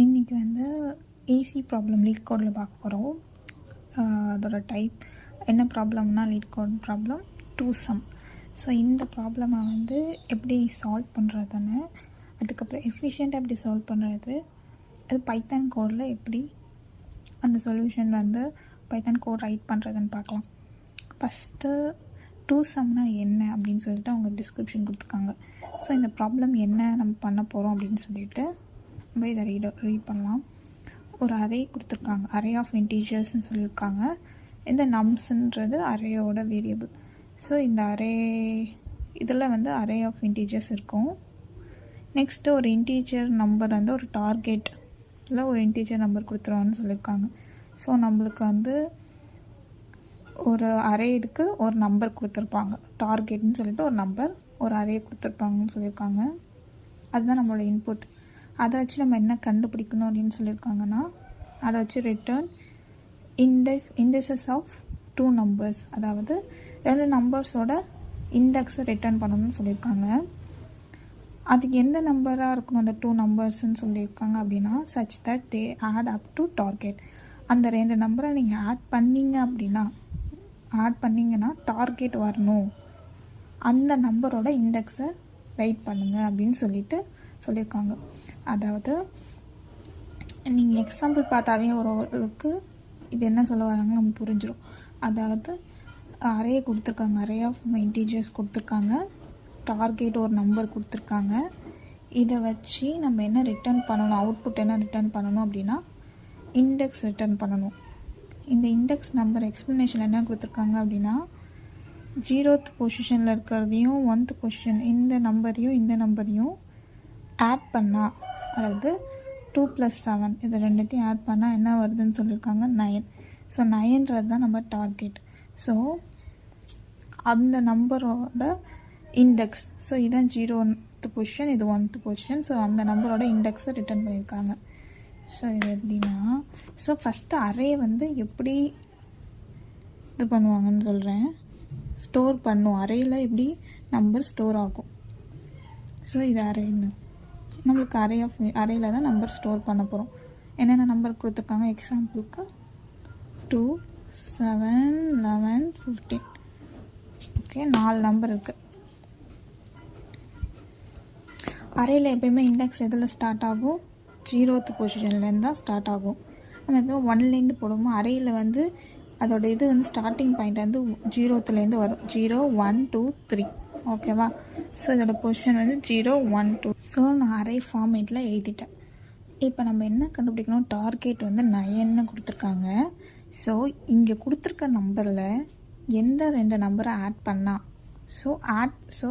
இன்றைக்கி வந்து easy problem lead கோடில் பார்க்க போகிறோம். அதோட டைப் என்ன ப்ராப்ளம்னா LeetCode problem 2 sum. So இந்த ப்ராப்ளமை வந்து எப்படி சால்வ் பண்ணுறதுன்னு, அதுக்கப்புறம் எஃபிஷியண்ட்டாக எப்படி சால்வ் பண்ணுறது, அது பைத்தான் கோடில் எப்படி அந்த சொல்யூஷன் வந்து பைத்தான் கோட் ரைட் பண்ணுறதுன்னு பார்க்கலாம். ஃபஸ்ட்டு 2 சம்னா என்ன அப்படின்னு சொல்லிட்டு அவங்க டிஸ்கிரிப்ஷன் கொடுத்துருக்காங்க. ஸோ இந்த ப்ராப்ளம் என்ன நம்ம பண்ண போகிறோம் அப்படின்னு சொல்லிட்டு நம்ம இதை ரீட் பண்ணலாம். ஒரு அரே கொடுத்துருக்காங்க, அரே ஆஃப் இன்டீஜர்ஸ்ன்னு சொல்லியிருக்காங்க. இந்த நம்ஸ்ன்றது அரேயோட வேரியபிள். ஸோ இந்த அரே இதில் வந்து அரே ஆஃப் இன்டீஜர்ஸ் இருக்கும். நெக்ஸ்ட்டு ஒரு இன்டீஜர் நம்பர் வந்து ஒரு டார்கெட் இல்லை ஒரு இன்டீஜர் நம்பர் கொடுத்துருவான்னு சொல்லியிருக்காங்க. ஸோ நம்மளுக்கு வந்து ஒரு அரேக்கு ஒரு நம்பர் கொடுத்துருப்பாங்க, டார்கெட்னு சொல்லிட்டு ஒரு நம்பர் ஒரு அரே கொடுத்துருப்பாங்கன்னு சொல்லியிருக்காங்க. அதுதான் நம்மளோட இன்புட். அதை வச்சு நம்ம என்ன கண்டுபிடிக்கணும் அப்படின்னு சொல்லியிருக்காங்கன்னா, அதை வச்சு ரிட்டர்ன் இண்டெக்ஸஸ் ஆஃப் 2 நம்பர்ஸ், அதாவது 2 நம்பர்ஸோட இண்டெக்ஸை ரிட்டர்ன் பண்ணணும்னு சொல்லியிருக்காங்க. அதுக்கு எந்த நம்பராக இருக்கணும் அந்த 2 நம்பர்ஸ்ன்னு சொல்லியிருக்காங்க அப்படின்னா, such that they add up to target. அந்த 2 நம்பரை நீங்கள் ஆட் பண்ணிங்கன்னா டார்கெட் வரணும், அந்த நம்பரோட இண்டெக்ஸை ரைட் பண்ணுங்கள் அப்படின்னு சொல்லியிருக்காங்க. அதாவது நீங்கள் எக்ஸாம்பிள் பார்த்தாவே ஓரளவுக்கு இது என்ன சொல்ல வராங்கன்னு நம்ம புரிஞ்சிடும். அதாவது அரே கொடுத்துருக்காங்க, அரே ஆஃப் இன்டீஜர்ஸ் கொடுத்துருக்காங்க, டார்கெட் ஒரு நம்பர் கொடுத்துருக்காங்க. இதை வச்சு நம்ம என்ன ரிட்டர்ன் பண்ணணும், அவுட்புட் என்ன ரிட்டர்ன் பண்ணணும் அப்படின்னா இண்டெக்ஸ் ரிட்டர்ன் பண்ணணும். இந்த இண்டெக்ஸ் நம்பர் எக்ஸ்ப்ளனேஷன் என்ன கொடுத்துருக்காங்க அப்படின்னா, 0th பொசிஷனில் இருக்கிறதையும் 1th பொசிஷன் இந்த நம்பரையும் ஆட் பண்ணால், அதாவது 2 + 7 இது ரெண்டுத்தையும் ஆட் பண்ணால் என்ன வருதுன்னு சொல்லியிருக்காங்க 9. ஸோ 9ன்றது தான் நம்ம டார்கெட். ஸோ அந்த நம்பரோட இண்டெக்ஸ், ஸோ இதுதான் 0th பொசிஷன், இது 1th பொசிஷன். ஸோ அந்த நம்பரோட இண்டெக்ஸை ரிட்டர்ன் பண்ணியிருக்காங்க. ஸோ இது எப்படின்னா, ஸோ ஃபஸ்ட்டு அரே வந்து எப்படி இது பண்ணுவாங்கன்னு சொல்கிறேன். ஸ்டோர் பண்ணும், அரேயில் எப்படி நம்பர் ஸ்டோர் ஆகும். ஸோ இது அரேன்னு நம்மளுக்கு அரேயில் தான் நம்பர் ஸ்டோர் பண்ண போகிறோம். என்னென்ன நம்பர் கொடுத்துருக்காங்க, எக்ஸாம்பிளுக்கு 2, 7, 11, 15. ஓகே, 4 நம்பர் இருக்குது. அரேயில் எப்பயுமே இண்டெக்ஸ் எதில் ஸ்டார்ட் ஆகும், 0th பொசிஷன்லேருந்து தான் ஸ்டார்ட் ஆகும். நம்ம எப்போ 1லேருந்து போடுவோமோ அரேயில் வந்து அதோட இது வந்து ஸ்டார்டிங் பாயிண்ட் வந்து 0th வரும். 0, 1, 2, 3. ஓகேவா? ஸோ இதோட பொசிஷன் வந்து 0, 1, 2. ஸோ நான் அரே ஃபார்மேட்டில் எழுதிட்டேன். இப்போ நம்ம என்ன கண்டுபிடிக்கணும், டார்கெட் வந்து 9ன்னு கொடுத்துருக்காங்க. ஸோ இங்கே கொடுத்துருக்க நம்பரில் எந்த 2 நம்பரை ஆட் பண்ணால், ஸோ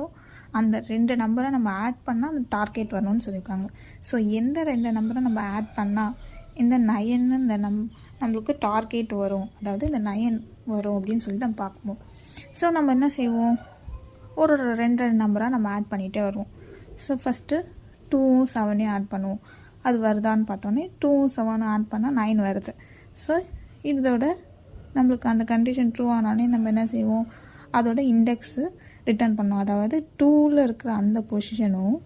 அந்த 2 நம்பரை நம்ம ஆட் பண்ணால் அந்த டார்கெட் வரணும்னு சொல்லியிருக்காங்க. ஸோ எந்த 2 நம்பரை நம்ம ஆட் பண்ணால் இந்த 9 இந்த நம்மளுக்கு டார்கெட் வரும், அதாவது இந்த 9 வரும் அப்படின்னு சொல்லிட்டு நம்ம பார்க்கணும். ஸோ நம்ம என்ன செய்வோம், ஒரு 2 நம்பராக நம்ம ஆட் பண்ணிகிட்டே வருவோம். ஸோ ஃபஸ்ட்டு 2, 7 ஆட் பண்ணுவோம். அது வருதான்னு பார்த்தோன்னே 2, 7 ஆட் பண்ணால் 9 வருது. ஸோ இதோட நம்மளுக்கு அந்த கண்டிஷன் ட்ரூ ஆனாலே நம்ம என்ன செய்வோம், அதோட இண்டெக்ஸு ரிட்டர்ன் பண்ணோம். அதாவது 2ல் இருக்கிற அந்த பொசிஷனும்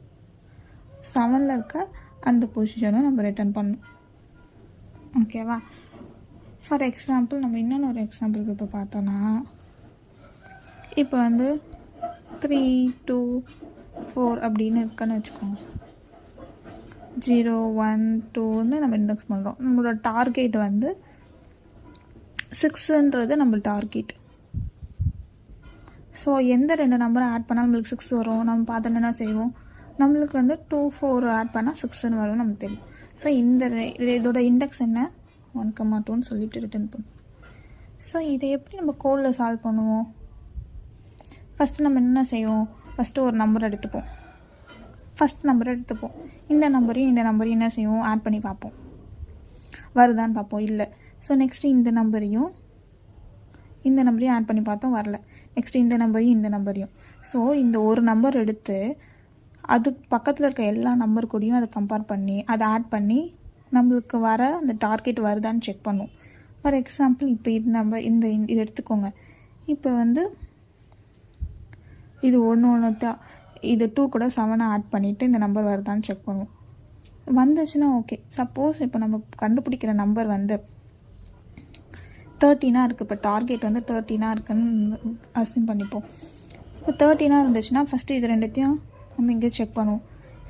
7ல் இருக்க அந்த பொசிஷனும் நம்ம ரிட்டர்ன் பண்ணணும். ஓகேவா? ஃபார் எக்ஸாம்பிள் நம்ம இன்னொன்று ஒரு எக்ஸாம்பிளுக்கு இப்போ பார்த்தோன்னா, இப்போ வந்து 3, 2, 4 அப்படின்னு இருக்குன்னு வச்சுக்கோங்க. 0, 1, 2ன்னு நம்ம இண்டெக்ஸ் பண்ணுறோம். நம்மளோட டார்கெட் வந்து 6ன்றது நம்ம டார்கெட். ஸோ எந்த 2 நம்பரை ஆட் பண்ணால் நம்மளுக்கு 6 வரும், நம்ம பார்த்தோன்னா என்ன செய்வோம், நம்மளுக்கு வந்து 2, 4 ஆட் பண்ணால் 6ன்னு வரும் நமக்கு தெரியும். ஸோ இதோட இண்டெக்ஸ் என்ன, 1, 2ன்னு சொல்லிட்டு ரிட்டர்ன் பண்ணும். ஸோ இதை எப்படி நம்ம கோடில் சால்வ் பண்ணுவோம், ஃபஸ்ட்டு நம்ம என்ன செய்வோம், ஃபஸ்ட்டு ஒரு நம்பர் எடுத்துப்போம். இந்த நம்பரையும் என்ன செய்வோம், ஆட் பண்ணி பார்ப்போம், வருதான்னு பார்ப்போம். இல்லை. ஸோ நெக்ஸ்ட்டு இந்த நம்பரையும் ஆட் பண்ணி பார்த்தோம், வரல. நெக்ஸ்ட்டு இந்த நம்பரையும். ஸோ இந்த ஒரு நம்பர் எடுத்து அதுக்கு பக்கத்தில் இருக்க எல்லா நம்பர் கூடயும் அதை கம்பேர் பண்ணி அதை ஆட் பண்ணி நம்மளுக்கு வர அந்த டார்கெட் வருதான்னு செக் பண்ணுவோம். ஃபார் எக்ஸாம்பிள் இப்போ இது எடுத்துக்கோங்க. இப்போ வந்து இது ஒன்று தான், இது 2 கூட 7 ஆட் பண்ணிவிட்டு இந்த நம்பர் வருதான்னு செக் பண்ணுவோம். வந்துச்சுன்னா ஓகே. சப்போஸ் இப்போ நம்ம கண்டுபிடிக்கிற நம்பர் வந்து 13 இருக்குது. இப்போ டார்கெட் வந்து 13 இருக்குன்னு அசியூம் பண்ணிப்போம். இப்போ 13 இருந்துச்சுன்னா ஃபஸ்ட்டு இது ரெண்டுத்தையும் நம்ம இங்கே செக் பண்ணுவோம்.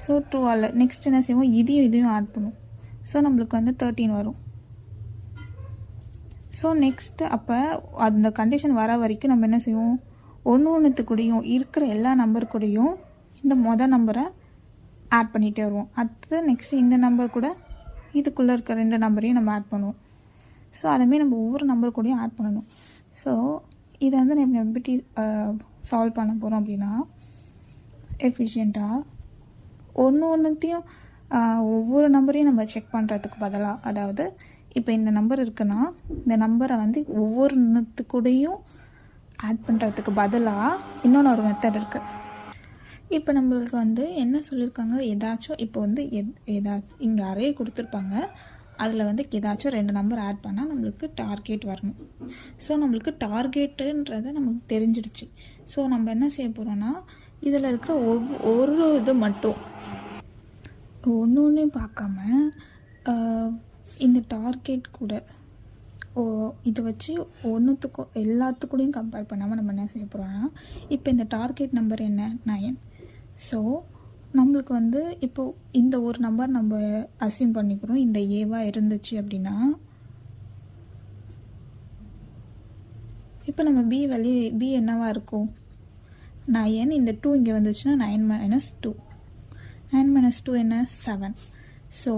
ஸோ ட்ரூ ஆல் நெக்ஸ்ட் என்ன செய்வோம், இதையும் ஆட் பண்ணுவோம். ஸோ நம்மளுக்கு வந்து 13 வரும். ஸோ நெக்ஸ்ட்டு அப்போ அந்த கண்டிஷன் வர வரைக்கும் நம்ம என்ன செய்வோம், ஒன்றுத்துக்கூடையும் இருக்கிற எல்லா நம்பர் கூடயும் இந்த நம்பரை ஆட் பண்ணிகிட்டே வருவோம். அடுத்து நெக்ஸ்ட்டு இந்த நம்பர் கூட இதுக்குள்ளே இருக்க 2 நம்பரையும் நம்ம ஆட் பண்ணுவோம். ஸோ அதுமாரி நம்ம ஒவ்வொரு நம்பர் கூடயும் ஆட் பண்ணணும். ஸோ இதை வந்து நம்ம எப்படி சால்வ் பண்ண போகிறோம் அப்படின்னா, எஃபிஷியண்ட்டாக ஒன்றுத்தையும் ஒவ்வொரு நம்பரையும் நம்ம செக் பண்ணுறதுக்கு பதிலாக, அதாவது இப்போ இந்த நம்பர் இருக்குன்னா இந்த நம்பரை வந்து ஒவ்வொருத்துக்கூடையும் ஆட் பண்ணுறதுக்கு பதிலாக இன்னொன்று ஒரு மெத்தட் இருக்குது. இப்போ நம்மளுக்கு வந்து என்ன சொல்லியிருக்காங்க, ஏதாச்சும் இப்போ வந்து ஏதாச்சும் இங்கே அரே கொடுத்துருப்பாங்க, அதில் வந்து ஏதாச்சும் 2 நம்பர் ஆட் பண்ணால் நம்மளுக்கு டார்கெட் வரணும். ஸோ நம்மளுக்கு டார்கெட்டுன்றதை நமக்கு தெரிஞ்சிடுச்சு. ஸோ நம்ம என்ன செய்ய போகிறோன்னா, இதில் இருக்கிற ஒரு இது மட்டும் ஒன்றையும் பார்க்காம இந்த டார்கெட் கூட இதை வச்சு ஒன்றுத்துக்கும் எல்லாத்துக்கூடையும் கம்பேர் பண்ணாமல் நம்ம என்ன செய்ய போகிறோன்னா, இப்போ இந்த டார்கெட் நம்பர் என்ன 9. ஸோ நம்மளுக்கு வந்து இப்போது இந்த ஒரு நம்பர் நம்ம அசியூம் பண்ணிக்கிறோம் இந்த ஏவாக இருந்துச்சு அப்படின்னா, இப்போ நம்ம பி என்னவாக இருக்கும், 9. இந்த 2 இங்கே வந்துச்சுன்னா 9 - 2. 9 - 2 என்ன 7. ஸோ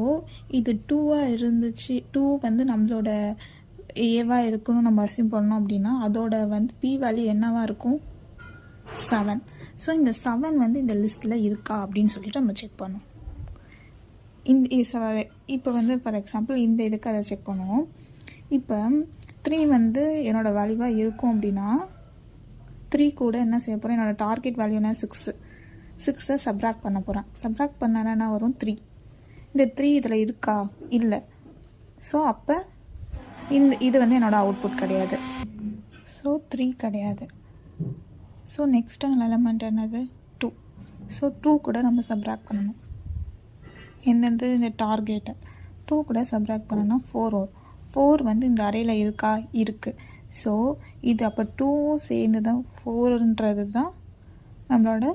இது 2வாக இருந்துச்சு, 2 வந்து நம்மளோட ஏவாக இருக்கணும் நம்ம அசியூம் பண்ணோம் அப்படின்னா, அதோட வந்து பி வேல்யூ என்னவாக இருக்கும் 7. ஸோ இந்த 7 வந்து இந்த லிஸ்ட்டில் இருக்கா அப்படின்னு சொல்லிட்டு நம்ம செக் பண்ணோம். இப்போ வந்து ஃபார் எக்ஸாம்பிள் இந்த இதுக்கு அதை செக் பண்ணுவோம். இப்போ 3 வந்து என்னோடய வேல்யூவாக இருக்கும் அப்படின்னா, 3 கூட என்ன செய்ய போகிறேன், என்னோடய டார்கெட் வேல்யூ என்ன 6. சப்ராக்ட் பண்ண போகிறேன். சப்ராக்ட் பண்ணனா என்ன வரும் 3. இந்த 3 இதில் இருக்கா, இல்லை. ஸோ அப்போ இது வந்து என்னோடய அவுட்புட் கிடையாது. ஸோ 3 கிடையாது. ஸோ நெக்ஸ்ட் எலமெண்ட் என்னது 2. ஸோ 2 கூட நம்ம சப்ராக்ட் பண்ணணும். எந்தெந்த இந்த டார்கெட்டை 2 கூட சப்ராக்ட் பண்ணணும்னா 4 வரும். 4 வந்து இந்த அரேயில் இருக்கா, இருக்குது. ஸோ இது அப்போ 2வும் சேர்ந்து தான் 4ன்றது தான் நம்மளோட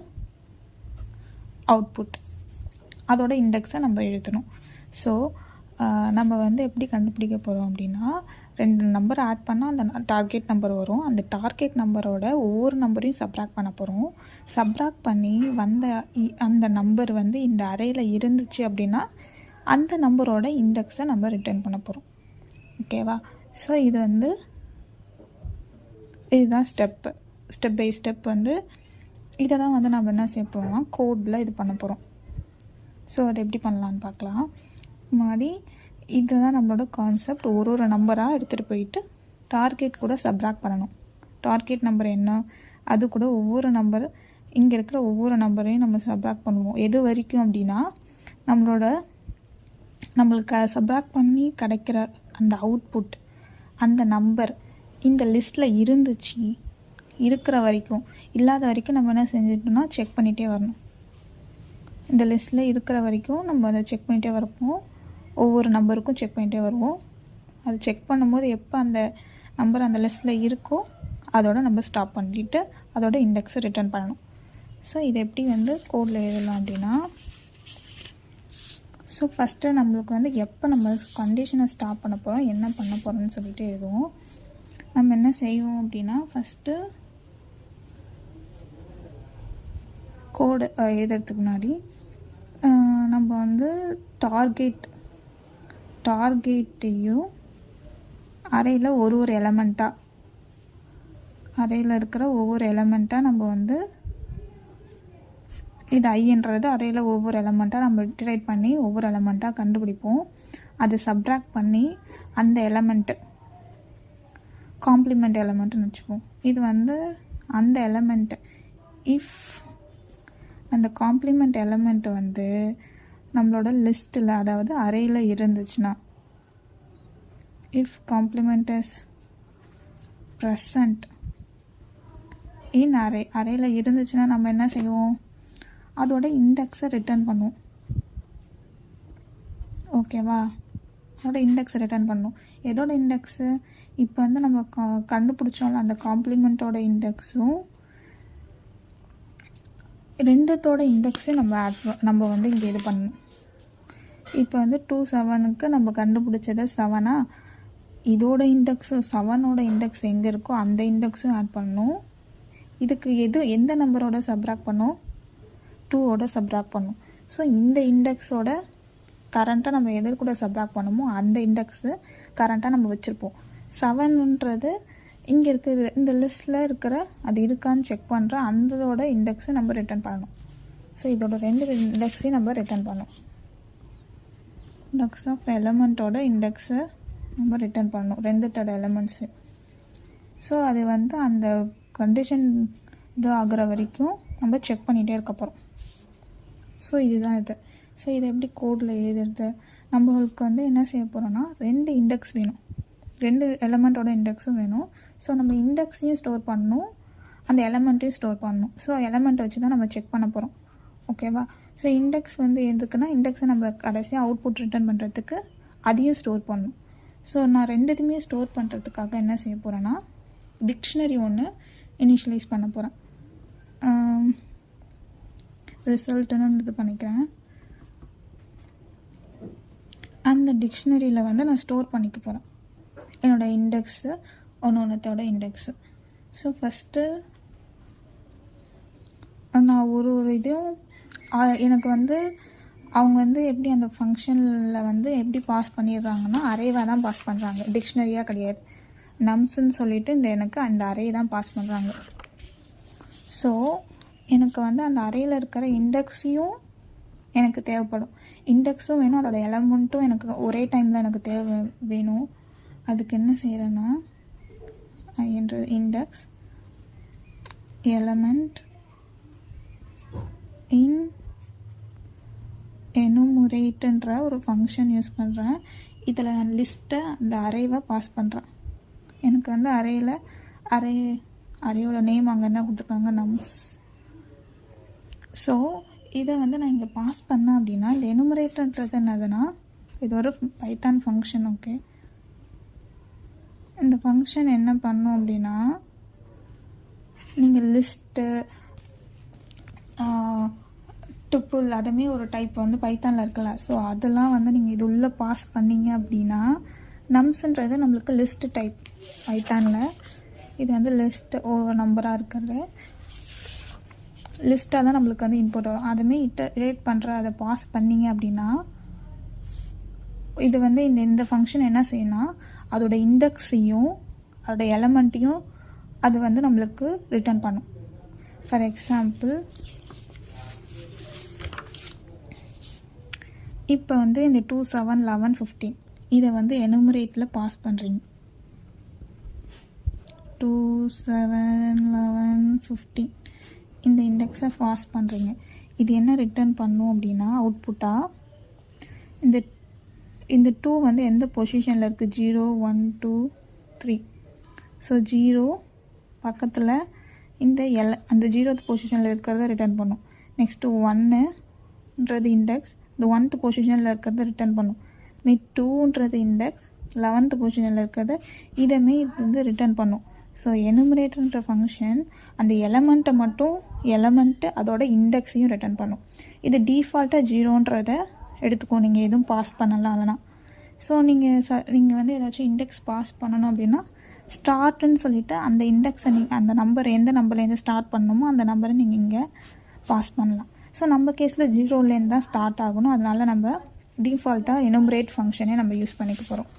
அவுட்புட். அதோட இண்டெக்ஸை நம்ம எழுதணும். ஸோ நம்ம வந்து எப்படி கண்டுபிடிக்க போகிறோம் அப்படின்னா, 2 நம்பர் ஆட் பண்ணால் அந்த டார்கெட் நம்பர் வரும். அந்த டார்கெட் நம்பரோட ஒவ்வொரு நம்பரையும் சப்ராக்ட் பண்ண போகிறோம். சப்ராக்ட் பண்ணி வந்த அந்த நம்பர் வந்து இந்த அரேயில் இருந்துச்சு அப்படின்னா அந்த நம்பரோட இண்டெக்ஸை நம்ம ரிட்டர்ன் பண்ண போகிறோம். ஓகேவா? ஸோ இதுதான் ஸ்டெப் பை ஸ்டெப் வந்து இதை தான் வந்து நம்ம என்ன செய்ய போகிறோம்னா கோடில் இது பண்ண போகிறோம். ஸோ அதை எப்படி பண்ணலான்னு பார்க்கலாம். முன்னாடி இதுதான் நம்மளோட கான்செப்ட். ஒரு நம்பராக எடுத்துகிட்டு போயிட்டு டார்கெட் கூட சப்ராக்ட் பண்ணணும். டார்கெட் நம்பர் என்ன, அது கூட ஒவ்வொரு நம்பர் இங்கே இருக்கிற ஒவ்வொரு நம்பரையும் நம்ம சப்ராக்ட் பண்ணுவோம். எது வரைக்கும் அப்படின்னா நம்மளுக்கு சப்ராக்ட் பண்ணி கிடைக்கிற அந்த அவுட்புட், அந்த நம்பர் இந்த லிஸ்ட்டில் இருக்கிற வரைக்கும். இல்லாத வரைக்கும் நம்ம என்ன செஞ்சிட்டோம்னா செக் பண்ணிகிட்டே வரணும். இந்த லிஸ்ட்டில் இருக்கிற வரைக்கும் நம்ம அதை செக் பண்ணிகிட்டே வரப்போம். ஒவ்வொரு நம்பருக்கும் செக் பண்ணிகிட்டே வருவோம். அது செக் பண்ணும்போது எப்போ அந்த நம்பர் அந்த லிஸ்ட்டில் இருக்கோ அதோட நம்ம ஸ்டாப் பண்ணிவிட்டு அதோட இண்டெக்ஸை ரிட்டர்ன் பண்ணணும். ஸோ இதை எப்படி வந்து கோடில் எழுதலாம் அப்படின்னா, ஸோ ஃபஸ்ட்டு நம்மளுக்கு வந்து எப்போ நம்ம கண்டிஷனை ஸ்டாப் பண்ண போகிறோம், என்ன பண்ண போகிறோம்னு சொல்லிட்டு எழுதுவோம். நம்ம என்ன செய்வோம் அப்படின்னா, ஃபஸ்ட்டு கோடு எழுதுறதுக்கு முன்னாடி நம்ம வந்து டார்கெட்டையும் அரேயில் ஒரு எலமெண்ட்டாக அரேயில் இருக்கிற ஒவ்வொரு எலமெண்ட்டாக நம்ம வந்து இது ஐன்றது அரேயில் ஒவ்வொரு எலமெண்ட்டாக நம்ம டிரைட் பண்ணி ஒவ்வொரு எலமெண்ட்டாக கண்டுபிடிப்போம். அது சப்ராக்ட் பண்ணி அந்த எலமெண்ட்டு காம்ப்ளிமெண்ட் எலமெண்ட்டுன்னு வச்சுப்போம். இது வந்து அந்த எலமெண்ட்டு இஃப் அந்த காம்ப்ளிமெண்ட் எலமெண்ட்டு வந்து நம்மளோட லிஸ்ட்டில் அதாவது அரேயில் இருந்துச்சுன்னா, இஃப் காம்ப்ளிமெண்ட் இஸ் ப்ரெசண்ட் இன் அரேயில் இருந்துச்சுன்னா நம்ம என்ன செய்வோம், அதோட இண்டெக்ஸை ரிட்டர்ன் பண்ணுவோம். ஓகேவா? அதோட இண்டெக்ஸ் ரிட்டர்ன் பண்ணணும். எதோட இண்டெக்ஸு? இப்போ வந்து நம்ம கண்டுபிடிச்சோம்ல அந்த காம்ப்ளிமெண்ட்டோட இண்டெக்ஸும் ரெண்டுத்தோட இண்டெக்ஸையும் நம்ம வந்து இங்கே இது பண்ணணும். இப்போ வந்து 2 7க்கு நம்ம கண்டுபிடிச்சது 7ஆ, இதோட இண்டெக்ஸும் 7ஓட இண்டெக்ஸ் எங்கே இருக்கோ அந்த இண்டெக்ஸும் ஆட் பண்ணணும். இதுக்கு எந்த நம்பரோட சப்ராக்ட் பண்ணும்? 2ஓட சப்ராக்ட் பண்ணும். ஸோ இந்த இண்டெக்ஸோட கரண்ட்டாக நம்ம எது கூட சப்ராக்ட் பண்ணுமோ அந்த இண்டெக்ஸு கரண்ட்டாக நம்ம வச்சுருப்போம். 7ன்றது இங்கே இருக்கிற இந்த லிஸ்ட்டில் இருக்கிற அது இருக்கான்னு செக் பண்ணுற அந்ததோட இண்டெக்ஸை நம்ம ரிட்டர்ன் பண்ணணும். ஸோ இதோட 2 இண்டெக்ஸையும் நம்ம ரிட்டர்ன் பண்ணணும். இண்டெக்ஸ் ஆஃப் எலமெண்ட்டோட இண்டெக்ஸை நம்ம ரிட்டர்ன் பண்ணணும், ரெண்டுத்தோட எலமெண்ட்ஸு. ஸோ அது வந்து அந்த கண்டிஷன் இது ஆகிற வரைக்கும் நம்ம செக் பண்ணிகிட்டே இருக்க போகிறோம். ஸோ இதுதான் இது. ஸோ இதை எப்படி கோடில் எழுதுறது? நம்மளுக்கு வந்து என்ன செய்ய போகிறோன்னா 2 இண்டெக்ஸ் வேணும், 2 எலமெண்ட்டோட இண்டெக்ஸும் வேணும். ஸோ நம்ம இண்டெக்ஸையும் ஸ்டோர் பண்ணணும், அந்த எலமெண்ட்டையும் ஸ்டோர் பண்ணணும். ஸோ எலமெண்ட்டை வச்சு தான் நம்ம செக் பண்ண போகிறோம். ஓகேவா? ஸோ இண்டெக்ஸ் வந்து எதுக்குன்னா இண்டெக்ஸை நம்ம கடைசியாக அவுட்புட் ரிட்டர்ன் பண்ணுறதுக்கு அதையும் ஸ்டோர் பண்ணணும். ஸோ நான் ரெண்டுத்தையுமே ஸ்டோர் பண்ணுறதுக்காக என்ன செய்ய போகிறேன்னா டிக்ஷனரி ஒன்று இனிஷியலைஸ் பண்ண போகிறேன். ரிசல்ட்டுன்னு இது பண்ணிக்கிறேன். அந்த டிக்ஷனரியில் வந்து நான் ஸ்டோர் பண்ணிக்க போகிறேன் என்னோடய இண்டெக்ஸு, ஒன்றோட இண்டெக்ஸு. ஸோ ஃபஸ்ட்டு நான் ஒரு இதையும் எனக்கு வந்து அவங்க வந்து எப்படி அந்த ஃபங்க்ஷனில் வந்து எப்படி பாஸ் பண்ணிடுறாங்கன்னா அரேவாக தான் பாஸ் பண்ணுறாங்க, டிக்ஷனரியாக கிடையாது. நம்ஸ்ன்னு சொல்லிவிட்டு எனக்கு அந்த அரே தான் பாஸ் பண்ணுறாங்க. ஸோ எனக்கு வந்து அந்த அரேயில் இருக்கிற இண்டெக்ஸையும் எனக்கு தேவைப்படும், இண்டெக்ஸும் வேணும், அதோடய எலமெண்ட்டும் எனக்கு ஒரே டைமில் எனக்கு வேணும். அதுக்கு என்ன செய்கிறேன்னா இண்டெக்ஸ் எலமெண்ட் இன் எனுமரேட்ன்ற ஒரு ஃபங்க்ஷன் யூஸ் பண்ணுறேன். இதில் நான் லிஸ்ட்டை அந்த அரேவை பாஸ் பண்ணுறேன். எனக்கு வந்து அரேயோட நேம் அங்கே என்ன கொடுத்துருக்காங்க, நம்ஸ். ஸோ இதை வந்து நான் இங்கே பாஸ் பண்ணேன் அப்படின்னா இந்த எனுமரேட்ன்றது என்னதுன்னா இது ஒரு பைத்தான் ஃபங்க்ஷன். ஓகே, இந்த ஃபங்க்ஷன் என்ன பண்ணும் அப்படின்னா நீங்கள் லிஸ்ட்டு டுப்புள் அதுமே ஒரு டைப் வந்து பைத்தானில் இருக்கல. ஸோ அதெல்லாம் வந்து நீங்கள் இது உள்ளே பாஸ் பண்ணிங்க அப்படின்னா நம்ஸ்ன்றது நம்மளுக்கு லிஸ்ட் டைப் பைத்தானில். இது வந்து லிஸ்ட் ஒவ்வொரு நம்பராக இருக்கிறது லிஸ்ட்டாக தான் நம்மளுக்கு வந்து இன்புட் வரும். அதுமே இட்டரேட் பண்ணுற அதை பாஸ் பண்ணிங்க அப்படின்னா இது வந்து இந்த ஃபங்க்ஷன் என்ன செய்யணும்னா அதோட இண்டெக்ஸையும் அதோட எலமெண்ட்டையும் அது வந்து நம்மளுக்கு ரிட்டர்ன் பண்ணும். ஃபார் எக்ஸாம்பிள் இப்போ வந்து இந்த 2 7 11 15 இதை வந்து எனுமரேட்டில் பாஸ் பண்ணுறீங்க. 2 7 11 15 இந்த இண்டெக்ஸை பாஸ் பண்ணுறீங்க. இது என்ன ரிட்டர்ன் பண்ணும் அப்படின்னா அவுட்புட்டாக இந்த 2 வந்து எந்த பொசிஷனில் இருக்குது, 0 1 2 3. ஸோ 0 பக்கத்தில் அந்த 0th பொசிஷனில் இருக்கிறத ரிட்டர்ன் பண்ணும். நெக்ஸ்ட்டு 1ன்றது இண்டெக்ஸ், இந்த 1th பொசிஷனில் இருக்கிறத ரிட்டர்ன் பண்ணும். 2ன்றது இண்டெக்ஸ், 11th பொசிஷனில் இருக்கிறத இதமே இது வந்து ரிட்டர்ன் பண்ணும். ஸோ எனுமரேட்டர்ன்ற ஃபங்க்ஷன் அந்த எலமெண்ட்டு அதோட இண்டெக்ஸையும் ரிட்டர்ன் பண்ணும். இது டிஃபால்ட்டாக 0ன்றதை எடுத்துக்கோ, நீங்கள் எதுவும் பாஸ் பண்ணலாம் இல்லைனா. ஸோ நீங்கள் வந்து ஏதாச்சும் இண்டெக்ஸ் பாஸ் பண்ணணும் அப்படின்னா ஸ்டார்ட்டுன்னு சொல்லிவிட்டு அந்த இண்டெக்ஸை அந்த நம்பர் எந்த நம்பர்லேருந்து ஸ்டார்ட் பண்ணணுமோ அந்த நம்பரை நீங்கள் இங்கே பாஸ் பண்ணலாம். ஸோ நம்ம கேஸில் 0லேருந்து தான் ஸ்டார்ட் ஆகணும், அதனால் நம்ம டிஃபால்ட்டாக எனுமரேட் ஃபங்க்ஷனே நம்ம யூஸ் பண்ணிக்க போகிறோம்.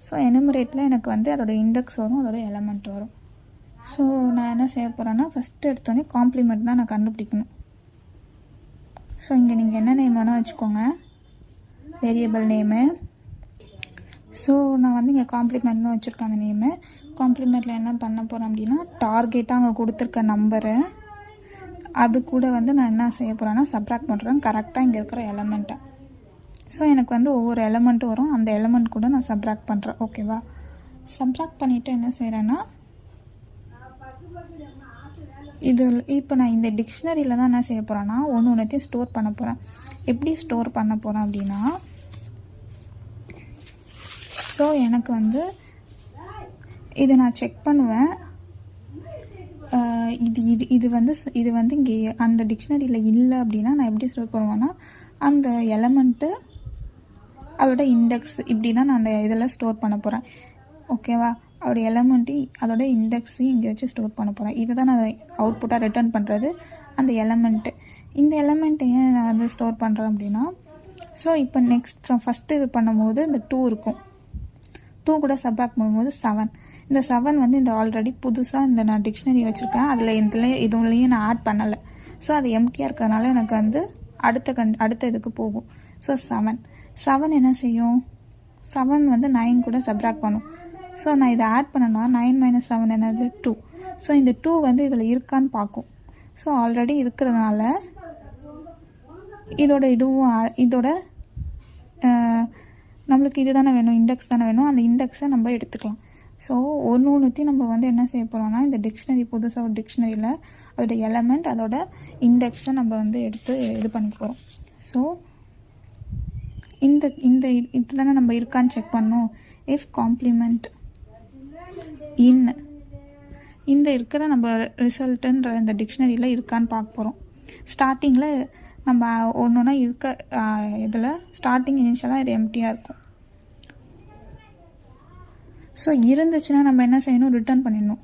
ஸோ எனுமரேட்டில் எனக்கு வந்து அதோடய இண்டெக்ஸ் வரும், அதோட எலமெண்ட் வரும். ஸோ நான் என்ன செய்ய போகிறேன்னா ஃபஸ்ட்டு எடுத்தோடனே காம்ப்ளிமெண்ட் தான் நான் கண்டுபிடிக்கணும். ஸோ இங்கே நீங்கள் என்ன நேம் வேணால் வச்சுக்கோங்க, வேரியபிள் நேமு. ஸோ நான் வந்து இங்கே காம்ப்ளிமெண்ட்னு வச்சுருக்கேன் அந்த நேமு. காம்ப்ளிமெண்ட்டில் என்ன பண்ண போகிறேன் அப்படின்னா டார்கெட்டாக அங்கே கொடுத்துருக்க நம்பரு அது கூட வந்து நான் என்ன செய்ய போகிறேன்னா சப்ராக்ட் பண்ணுறேன் கரெக்டாக இங்கே இருக்கிற எலமெண்ட்டை. ஸோ எனக்கு வந்து ஒவ்வொரு எலமெண்ட்டும் வரும், அந்த எலமெண்ட் கூட நான் சப்ராக்ட் பண்ணுறேன். ஓகேவா? சப்ராக்ட் பண்ணிவிட்டு என்ன செய்கிறேன்னா இப்போ நான் இந்த டிக்ஷனரியில் தான் என்ன செய்ய போகிறேன்னா ஒன்றைத்தையும் ஸ்டோர் பண்ண போகிறேன். எப்படி ஸ்டோர் பண்ண போகிறேன் அப்படின்னா ஸோ எனக்கு வந்து இதை நான் செக் பண்ணுவேன். இது வந்து இங்கே அந்த டிக்ஷனரியில் இல்லை அப்படின்னா நான் எப்படி ஸ்டோர் பண்ணுவேன்னா, அந்த எலமெண்ட்டு அதோட இண்டெக்ஸ் இப்படி தான் நான் அந்த இதில் ஸ்டோர் பண்ண போகிறேன். ஓகேவா? அதோட எலமெண்ட்டு அதோட இண்டெக்ஸையும் இங்கே வச்சு ஸ்டோர் பண்ண போகிறேன். இதை தான் நான் அவுட்புட்டாக ரிட்டர்ன் பண்ணுறது, அந்த எலமெண்ட்டு. இந்த எலமெண்ட்டை ஏன் நான் வந்து ஸ்டோர் பண்ணுறேன் அப்படின்னா, ஸோ இப்போ ஃபஸ்ட்டு இது பண்ணும்போது இந்த 2 இருக்கும். 2 கூட சப்ராக்ட் பண்ணும்போது 7. இந்த 7 வந்து இந்த ஆல்ரெடி புதுசாக இந்த நான் டிக்ஷனரி வச்சுருக்கேன், அதில் இதுலேயும் நான் ஆட் பண்ணலை. ஸோ அது எம்டியாக இருக்கிறதுனால எனக்கு வந்து அடுத்த இதுக்கு போகும். ஸோ 7 என்ன செய்யும், 7 வந்து 9 கூட சப்ராக்ட் பண்ணும். ஸோ நான் இதை ஆட் பண்ணனா 9 - 7 என்னது 2. ஸோ இந்த 2 வந்து இதில் இருக்கான்னு பார்க்கும். ஸோ ஆல்ரெடி இருக்கிறதுனால இதோட நம்மளுக்கு இது தானே வேணும், இண்டெக்ஸ் தானே வேணும். அந்த இண்டெக்ஸை நம்ம எடுத்துக்கலாம். ஸோ ஒன்றுத்தையும் நம்ம வந்து என்ன செய்ய போகிறோம்னா, இந்த டிக்ஷனரி புதுசாக ஒரு டிக்ஷனரியில் அதோட எலமெண்ட் அதோட இண்டெக்ஸை நம்ம வந்து எடுத்து இது பண்ணிக்க போகிறோம். ஸோ இது தானே நம்ம இருக்கான்னு செக் பண்ணோம். இஃப் காம்ப்ளிமெண்ட் இந்த இருக்கிற நம்ம ரிசல்ட்டுன்ற இந்த டிக்ஷனரியில் இருக்கான்னு பார்க்க போகிறோம். ஸ்டார்டிங்கில் நம்ம ஒன்றுனா இருக்க இதில் ஸ்டார்டிங் இனிஷியலாக இது எம்டியாக இருக்கும். ஸோ இருந்துச்சுன்னா நம்ம என்ன செய்யணும், ரிட்டர்ன் பண்ணிடணும்.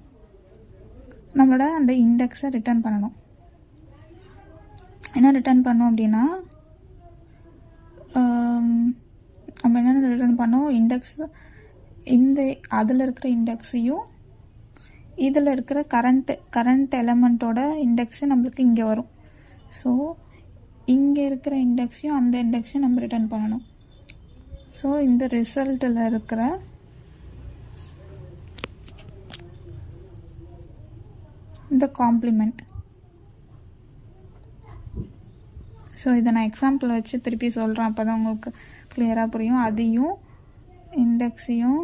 நம்மளோட அந்த இண்டெக்ஸை ரிட்டர்ன் பண்ணணும். என்ன ரிட்டர்ன் பண்ணோம் அப்படின்னா, நம்ம என்னென்ன ரிட்டர்ன் பண்ணோம், இண்டெக்ஸ் அதில் இருக்கிற இண்டெக்ஸையும் இதில் இருக்கிற கரண்ட் எலமெண்ட்டோட இண்டெக்ஸு நம்மளுக்கு இங்கே வரும். ஸோ இங்கே இருக்கிற இண்டெக்ஸையும் அந்த இண்டெக்ஸையும் நம்ம ரிட்டர்ன் பண்ணணும். ஸோ இந்த ரிசல்ட்டில் இருக்கிற இந்த காம்ப்ளிமெண்ட். ஸோ இதை நான் எக்ஸாம்பிள் வச்சு திருப்பி சொல்கிறேன், அப்போ தான் உங்களுக்கு கிளியராக புரியும். அதையும் இண்டெக்ஸையும்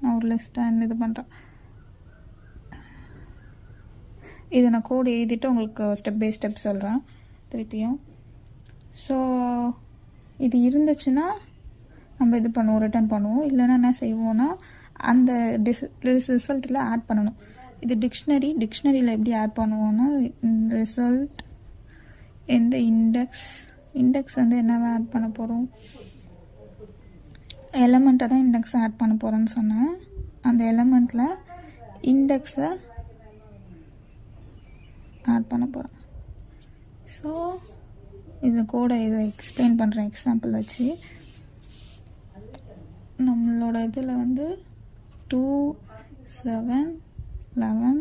நான் ஒரு லிஸ்ட்டாக இது பண்ணுறேன். இதை நான் கோடு எழுதிட்டு உங்களுக்கு ஸ்டெப் பை ஸ்டெப் சொல்கிறேன் திருப்பியும். ஸோ இது இருந்துச்சுன்னா நம்ம இது பண்ணுவோம், ரிட்டர்ன் பண்ணுவோம். இல்லைன்னா என்ன செய்வோன்னா, அந்த ரிசல்ட்டில் ஆட் பண்ணணும். இது டிக்ஷனரியில் எப்படி ஆட் பண்ணுவோன்னா, ரிசல்ட் இந்த இண்டெக்ஸ் வந்து என்னவா ஆட் பண்ண போகிறோம், எலமெண்ட்டை தான் இண்டெக்ஸை ஆட் பண்ண போகிறேன்னு சொன்னேன். அந்த எலமெண்ட்டில் இண்டெக்ஸை ஆட் பண்ண போகிறேன். ஸோ இந்த கோடை இதை எக்ஸ்பிளைன் பண்ணுறேன் எக்ஸாம்பிள் வச்சு. நம்மளோட இதில் வந்து 2 7 11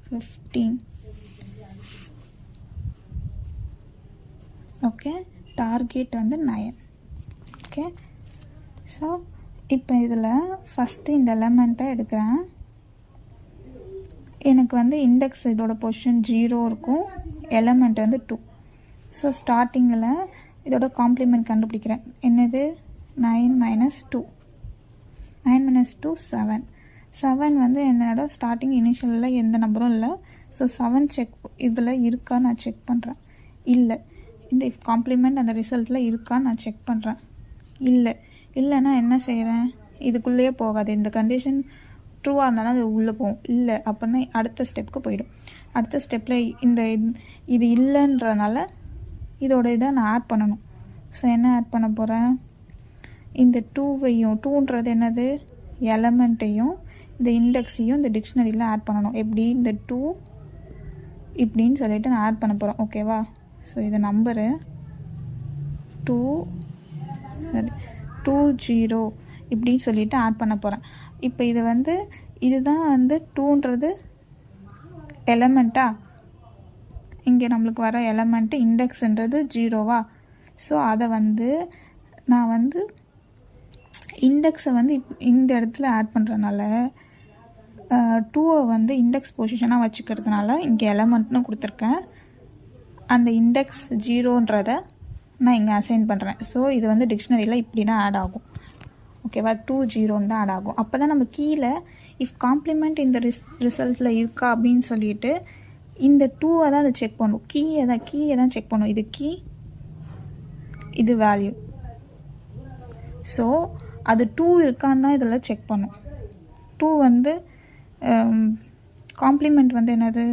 15 ஓகே. டார்கெட் வந்து 9. ஓகே. ஸோ இப்போ இதில் ஃபஸ்ட்டு இந்த எலமெண்ட்டை எடுக்கிறேன். எனக்கு வந்து இண்டெக்ஸ் இதோட பொசிஷன் 0 இருக்கும், எலமெண்ட் வந்து 2. ஸோ ஸ்டார்டிங்கில் இதோட காம்ப்ளிமெண்ட் கண்டுபிடிக்கிறேன். என்னது, 9 - 2. 9 - 2 7 வந்து என்னோட ஸ்டார்டிங் இனிஷியலில் எந்த நம்பரும் இல்லை. ஸோ 7 செக் இதில் இருக்கா நான் செக் பண்ணுறேன். இல்லை, இந்த காம்ப்ளிமெண்ட் அந்த ரிசல்ட்டில் இருக்கான்னு நான் செக் பண்ணுறேன். இல்லைன்னா என்ன செய்கிறேன், இதுக்குள்ளேயே போகாது. இந்த கண்டிஷன் ட்ரூவாக இருந்தாலும் அது உள்ளே போகும். இல்லை அப்படின்னா அடுத்த ஸ்டெப்புக்கு போயிடும். அடுத்த ஸ்டெப்பில் இது இல்லைன்றனால இதோட இதை நான் ஆட் பண்ணணும். ஸோ என்ன ஆட் பண்ண போகிறேன், இந்த 2ன்றது என்னது, எலமெண்ட்டையும் இந்த இண்டெக்ஸையும் இந்த டிக்ஷனரியில் ஆட் பண்ணணும். எப்படி, இந்த 2 இப்படின்னு சொல்லிட்டு நான் ஆட் பண்ண போகிறேன். ஓகேவா? ஸோ இது நம்பரு 20 இப்படின்னு சொல்லிட்டு ஆட் பண்ண போகிறேன். இப்போ இதுதான் வந்து 2ன்றது எலமெண்ட்டா, இங்கே நம்மளுக்கு வர எலமெண்ட்டு இண்டெக்ஸுன்றது 0வா. ஸோ அதை நான் இண்டெக்ஸை இந்த இடத்துல ஆட் பண்ணுறதுனால 2வை இண்டெக்ஸ் பொசிஷனாக வச்சுக்கிறதுனால இங்கே எலமெண்ட்னு கொடுத்துருக்கேன். அந்த இண்டெக்ஸ் 0ன்றதை நான் இங்கே அசைன் பண்ணுறேன். ஸோ இது டிக்ஷனரியில் இப்படி தான் ஆட் ஆகும். ஓகேவா? 20 தான் ஆட் ஆகும். அப்போ தான் நம்ம கீழே இஃப் காம்ப்ளிமெண்ட் இந்த ரிசல்ட்டில் இருக்கா அப்படின்னு சொல்லிட்டு இந்த 2வை தான் அதை செக் பண்ணும். கீயை தான் செக் பண்ணும். இது கீ, இது வேல்யூ. ஸோ அது 2 இருக்கான்னு தான் இதில் செக் பண்ணும். 2 வந்து காம்ப்ளிமெண்ட் வந்து என்னது,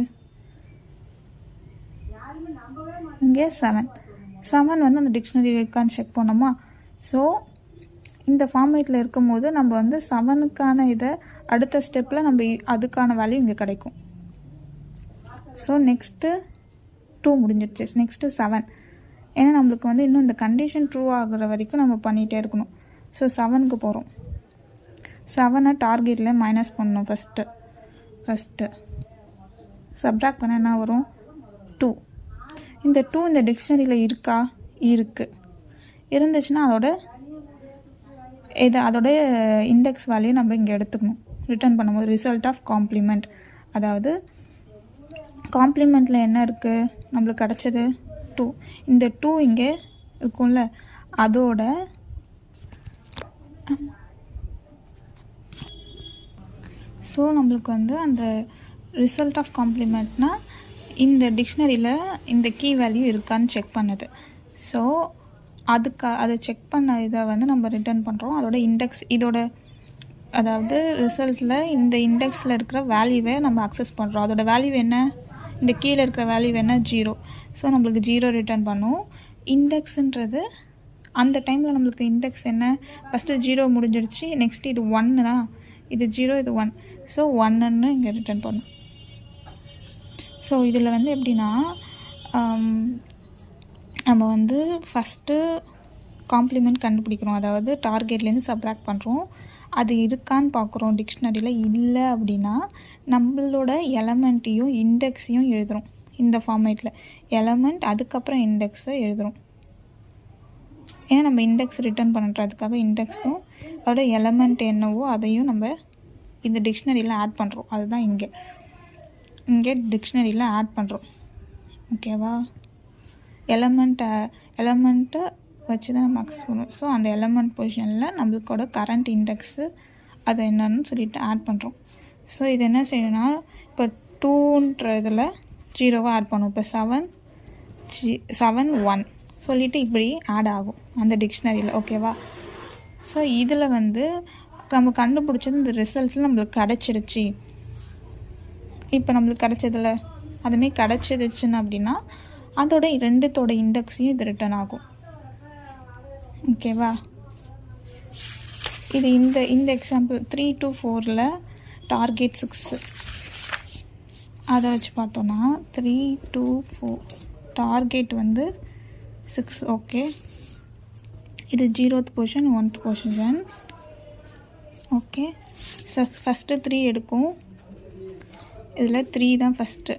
இங்கே 7 வந்து அந்த டிக்ஷனரி இருக்கான்னு செக் பண்ணோமா. ஸோ இந்த ஃபார்மேட்டில் இருக்கும்போது நம்ம வந்து 7க்கான இதை அடுத்த ஸ்டெப்பில் நம்ம அதுக்கான வேல்யூ இங்கே கிடைக்கும். ஸோ நெக்ஸ்ட்டு 2 முடிஞ்சிடுச்சு, நெக்ஸ்ட்டு 7. ஏன்னா நம்மளுக்கு வந்து இன்னும் இந்த கண்டிஷன் ட்ரூ ஆகுற வரைக்கும் நம்ம பண்ணிகிட்டே இருக்கணும். ஸோ 7க்கு போகிறோம். 7 டார்கெட்டில் மைனஸ் பண்ணணும். ஃபஸ்ட்டு சப்ராக்ட் பண்ண என்ன வரும், 2. இந்த 2 இந்த டிக்ஷனரியில் இருக்கா, இருக்குது. இருந்துச்சுன்னா அதோட இண்டெக்ஸ் வேல்யூ நம்ம இங்கே எடுத்துக்கணும். ரிட்டர்ன் பண்ணும்போது ரிசல்ட் ஆஃப் காம்ப்ளிமெண்ட், அதாவது காம்ப்ளிமெண்ட்டில் என்ன இருக்குது நம்மளுக்கு கிடச்சது 2. இந்த 2 இங்கே இருக்கும்ல, அதோட ஸோ நம்மளுக்கு வந்து அந்த ரிசல்ட் ஆஃப் காம்ப்ளிமெண்ட்னால் இந்த டிக்ஷனரியில் இந்த கீ வேல்யூ இருக்கான்னு செக் பண்ணுது. ஸோ அதை செக் பண்ண இதை வந்து நம்ம ரிட்டர்ன் பண்ணுறோம். அதோட இண்டெக்ஸ் அதாவது ரிசல்ட்டில் இந்த இண்டெக்ஸில் இருக்கிற வேல்யூவை நம்ம அக்சஸ் பண்ணுறோம். அதோட வேல்யூ என்ன, இந்த கீழே இருக்கிற வேல்யூ என்ன, 0. ஸோ நம்மளுக்கு 0 ரிட்டர்ன் பண்ணும். இண்டெக்ஸுன்றது அந்த டைமில் நம்மளுக்கு இண்டெக்ஸ் என்ன, ஃபஸ்ட்டு 0 முடிஞ்சிடுச்சு, நெக்ஸ்ட்டு இது 1 இது 0 இது 1. ஸோ 1ன்னு இங்கே ரிட்டர்ன் பண்ணும். ஸோ இதில் வந்து எப்படின்னா நம்ம வந்து ஃபஸ்ட்டு காம்ப்ளிமெண்ட் கண்டுபிடிக்கிறோம். அதாவது டார்கெட்லேருந்து சப்ராக்ட் பண்ணுறோம். அது இருக்கான்னு பார்க்குறோம். டிக்ஷனரியில் இல்லை அப்படின்னா நம்மளோட எலமெண்ட்டையும் இண்டெக்ஸையும் எழுதுகிறோம். இந்த ஃபார்மேட்டில் எலமெண்ட் அதுக்கப்புறம் இண்டெக்ஸை எழுதுகிறோம். ஏன்னா நம்ம இண்டெக்ஸ் ரிட்டர்ன் பண்ணுறதுக்காக இண்டெக்ஸும் அதோட எலமெண்ட் என்னவோ அதையும் நம்ம இந்த டிக்ஷனரியில் ஆட் பண்ணுறோம். அதுதான் இங்கே டிக்ஷனரியில் ஆட் பண்ணுறோம். ஓகேவா, எலமெண்ட்டை வச்சு தான் நம்ம அக்சஸ் பண்ணுவோம். ஸோ அந்த எலமெண்ட் பொசிஷனில் நம்மளுக்கோட கரண்ட் இண்டெக்ஸு அதை என்னன்னு சொல்லிட்டு ஆட் பண்ணுறோம். ஸோ இது என்ன செய்யணும்னா, இப்போ 2ன்ற இதில் 0 ஆட் பண்ணுவோம். இப்போ 7 1 சொல்லிவிட்டு இப்படி ஆட் ஆகும் அந்த டிக்ஷனரியில். ஓகேவா, ஸோ இதில் வந்து நம்ம கண்டுபிடிச்சது இந்த ரிசல்ட்ஸில் நம்மளுக்கு கிடச்சிடுச்சு. இப்போ நம்மளுக்கு கிடச்சதில்ல, அதுமாரி கிடச்சிடுச்சுன்னு அப்படின்னா அதோட 2த்தோட இண்டெக்ஸையும் இது ரிட்டர்ன் ஆகும். ஓகேவா, இது இந்த எக்ஸாம்பிள் 3 to 4ல் டார்கெட் 6 அதை வச்சு பார்த்தோன்னா 3 to 4 டார்கெட் வந்து 6. ஓகே, இது 0th position 1th position. Okay, first 3 எடுக்கும். இதில் 3 தான் ஃபஸ்ட்டு.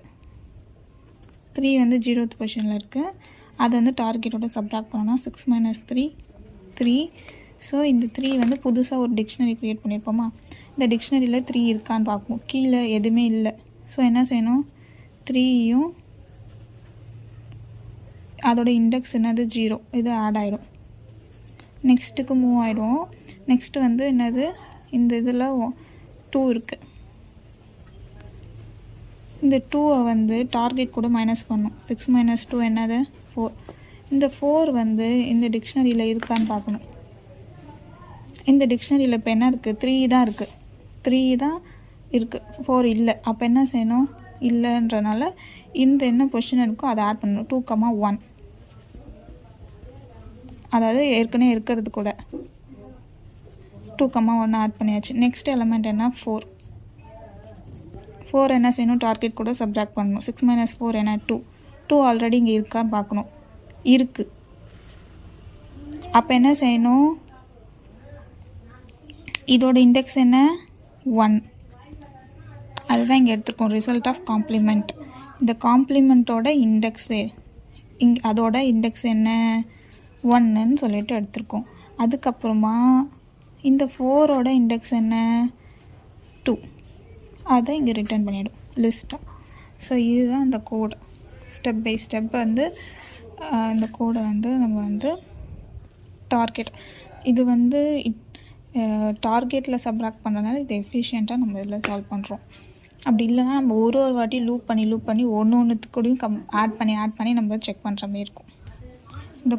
3 வந்து 0th பொசிஷனில் இருக்குது. அதை வந்து டார்கெட்டோட சப்ராக்ட் பண்ணோன்னா 6 - 3 3. ஸோ இந்த 3 வந்து புதுசாக ஒரு டிக்ஷனரி க்ரியேட் பண்ணியிருப்போமா. இந்த டிக்ஷனரியில் 3 இருக்கான்னு பார்ப்போம். கீழே எதுவுமே இல்லை. ஸோ என்ன செய்யணும், 3யும் அதோட இண்டெக்ஸ் என்னது 0, இது ஆட் ஆகிடும். நெக்ஸ்ட்டுக்கு மூவ் ஆகிடும். நெக்ஸ்ட்டு வந்து என்னது, இந்த இதில் 2 இருக்குது. இந்த 2வை வந்து டார்கெட் கூட மைனஸ் பண்ணும். 6 - 2 என்னது 4. இந்த 4 வந்து இந்த டிக்ஷனரியில் இருக்கான்னு பார்க்கணும். இந்த டிக்ஷனரியில் இப்போ என்ன இருக்குது, 3 தான் இருக்குது. 3 தான் இருக்குது, 4 இல்லை. அப்போ என்ன செய்யணும், இல்லைன்றனால இந்த என்ன பொசிஷன் இருக்கோ அதை ஆட் பண்ணணும். 2, 1, அதாவது ஏற்கனவே இருக்கிறது கூட 2, 1 ஆட் பண்ணியாச்சு. நெக்ஸ்ட் எலமெண்ட் என்ன, 4 என்ன செய்யணும், டார்கெட் கூட சப்ராக்ட் பண்ணணும். 6 - 4 என்ன 2 ஆல்ரெடி இங்கே இருக்கான்னு பார்க்கணும். இருக்குது. அப்போ என்ன செய்யணும், இதோட இண்டெக்ஸ் என்ன 1. அதுதான் இங்கே எடுத்துருக்கோம் ரிசல்ட் ஆஃப் காம்ப்ளிமெண்ட். இந்த காம்ப்ளிமெண்ட்டோட இண்டெக்ஸு அதோட இண்டெக்ஸ் என்ன 1ன்னு சொல்லிட்டு எடுத்திருக்கோம். அதுக்கப்புறமா இந்த 4ஓட இண்டெக்ஸ் என்ன 2. அதை இங்கே ரிட்டர்ன் பண்ணிவிடும் லிஸ்ட்டாக. ஸோ இதுதான் இந்த கோடு. ஸ்டெப் பை ஸ்டெப் வந்து இந்த கோடை வந்து நம்ம வந்து டார்கெட் இது வந்து டார்கெட்டில் சப்ராக்ட் பண்ணுறதுனால இது எஃபிஷியண்ட்டாக நம்ம இதில் சால்வ் பண்ணுறோம். அப்படி இல்லைனா நம்ம ஒரு வாட்டி லூப் பண்ணி ஒன்றுத்துக்கூடையும் ஆட் பண்ணி நம்ம செக் பண்ணுற மாதிரி இருக்கும். இந்த